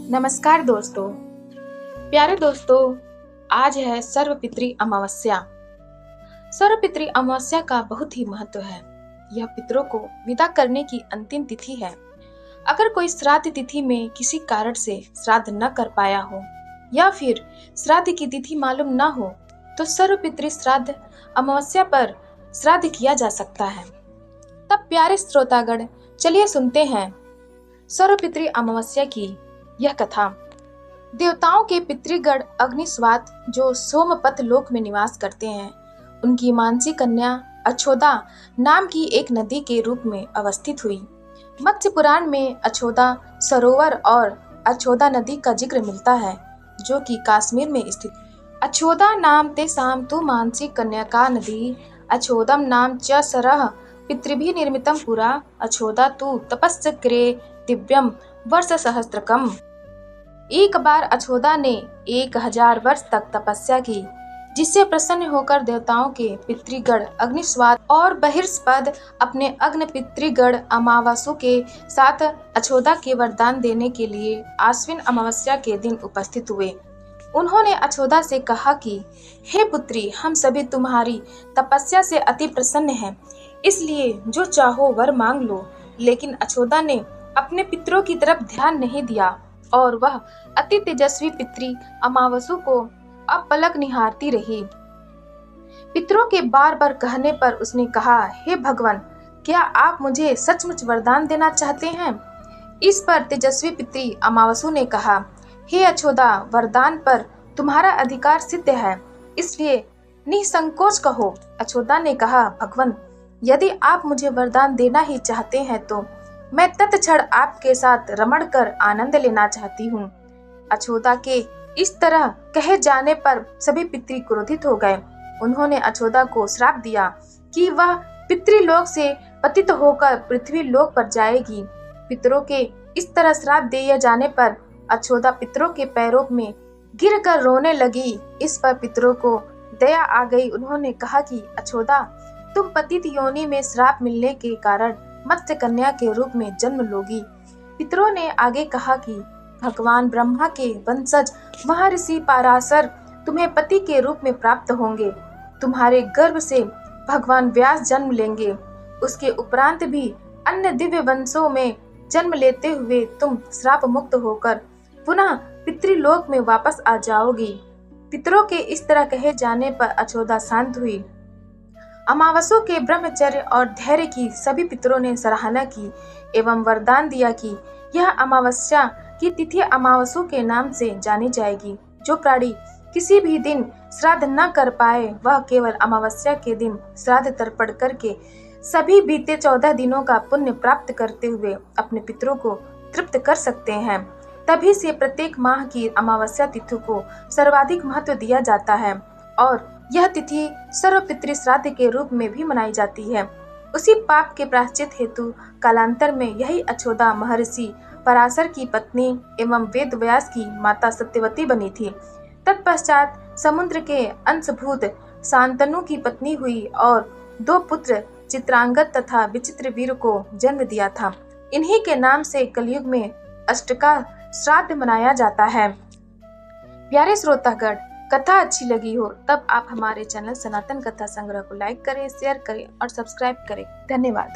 नमस्कार दोस्तों। प्यारे दोस्तों, आज है सर्वपितृ अमावस्या। सर्वपितृ अमावस्या का बहुत ही महत्व है। यह पितरों को विदा करने की अंतिम तिथि है। अगर कोई श्राद्ध तिथि में किसी कारण से श्राद्ध न कर पाया हो या फिर श्राद्ध की तिथि मालूम न हो तो सर्वपितृ श्राद्ध अमावस्या पर श्राद्ध किया जा सकता है। तब प्यारे श्रोतागण, चलिए सुनते हैं सर्वपितृ अमावस्या की यह कथा। देवताओं के पितृगण अग्निस्वात जो सोमपथ लोक में निवास करते हैं, उनकी मानसी कन्या अछोदा नाम की एक नदी के रूप में अवस्थित हुई। मत्स्य पुराण में अछोदा सरोवर और अछोदा नदी का जिक्र मिलता है, जो कि कश्मीर में स्थित। अछोदा नाम तेषां तु मानसी कन्या नदी अछोदम नाम च सरः पितृभिः निर्मितम पुरा अछोदा तु तपस्क्रे दिव्यम वर्ष सहस्त्रकम। एक बार अछोदा ने 1000 वर्ष तक तपस्या की, जिससे प्रसन्न होकर देवताओं के पितृगण अग्निस्वात और बहिर्स्पद अपने अग्नि पितृगण अमावासु के साथ अछोदा के वरदान देने के लिए आश्विन अमावस्या के दिन उपस्थित हुए। उन्होंने अछोदा से कहा कि हे पुत्री, हम सभी तुम्हारी तपस्या से अति प्रसन्न हैं, इसलिए जो चाहो वर मांग लो। लेकिन अछोदा ने अपने पितरों की तरफ ध्यान नहीं दिया और वह अति तेजस्वी पितृ अमावसु को अपलक निहारती रही। पितरों के बार बार कहने पर उसने कहा, हे भगवान, क्या आप मुझे सचमुच वरदान देना चाहते हैं? इस पर तेजस्वी पितृ अमावसु ने कहा, हे अछोदा, वरदान पर तुम्हारा अधिकार सिद्ध है, इसलिए निसंकोच कहो। अछोदा ने कहा, भगवान, यदि आप मुझे वरदान देना ही चाहते हैं तो मैं तत्क्षण आपके साथ रमण कर आनंद लेना चाहती हूँ। अछोदा के इस तरह कहे जाने पर सभी पितृ क्रोधित हो गए। उन्होंने अछोदा को श्राप दिया कि वह पितृलोक से पतित होकर पृथ्वी लोक पर जाएगी। पितरों के इस तरह श्राप दिए जाने पर अछोदा पितरों के पैरों में गिरकर रोने लगी। इस पर पितरों को दया आ गई। उन्होंने कहा कि अछोदा, तुम पतित योनि में श्राप मिलने के कारण मत्स्य कन्या के रूप में जन्म लोगी। पितरों ने आगे कहा कि भगवान ब्रह्मा के वंशज महर्षि पराशर तुम्हें पति के रूप में प्राप्त होंगे। तुम्हारे गर्भ से भगवान व्यास जन्म लेंगे। उसके उपरांत भी अन्य दिव्य वंशों में जन्म लेते हुए तुम श्राप मुक्त होकर पुनः पितृलोक में वापस आ जाओगी। पितरों के इस तरह कहे जाने पर अछोदा शांत हुई। अमावसु के ब्रह्मचर्य और धैर्य की सभी पितरों ने सराहना की एवं वरदान दिया कि यह अमावस्या की तिथि अमावसु के नाम से जानी जाएगी। जो प्राणी किसी भी दिन श्राद्ध न कर पाए, वह केवल अमावस्या के दिन श्राद्ध तर्पण करके सभी बीते 14 दिनों का पुण्य प्राप्त करते हुए अपने पितरों को तृप्त कर सकते हैं। तभी से प्रत्येक माह की अमावस्या तिथि को सर्वाधिक महत्व दिया जाता है और यह तिथि सर्वपितृ श्राद्ध के रूप में भी मनाई जाती है। उसी पाप के प्रायश्चित हेतु कालांतर में यही अछोदा महर्षि पराशर की पत्नी एवं वेद व्यास की माता सत्यवती बनी थी। तत्पश्चात समुद्र के अंशभूत शांतनु की पत्नी हुई और 2 पुत्र चित्रांगद तथा विचित्रवीर को जन्म दिया था। इन्हीं के नाम से कलयुग में अष्टका श्राद्ध मनाया जाता है। प्यारे श्रोतागण, कथा अच्छी लगी हो तब आप हमारे चैनल सनातन कथा संग्रह को लाइक करें, शेयर करें और सब्सक्राइब करें। धन्यवाद।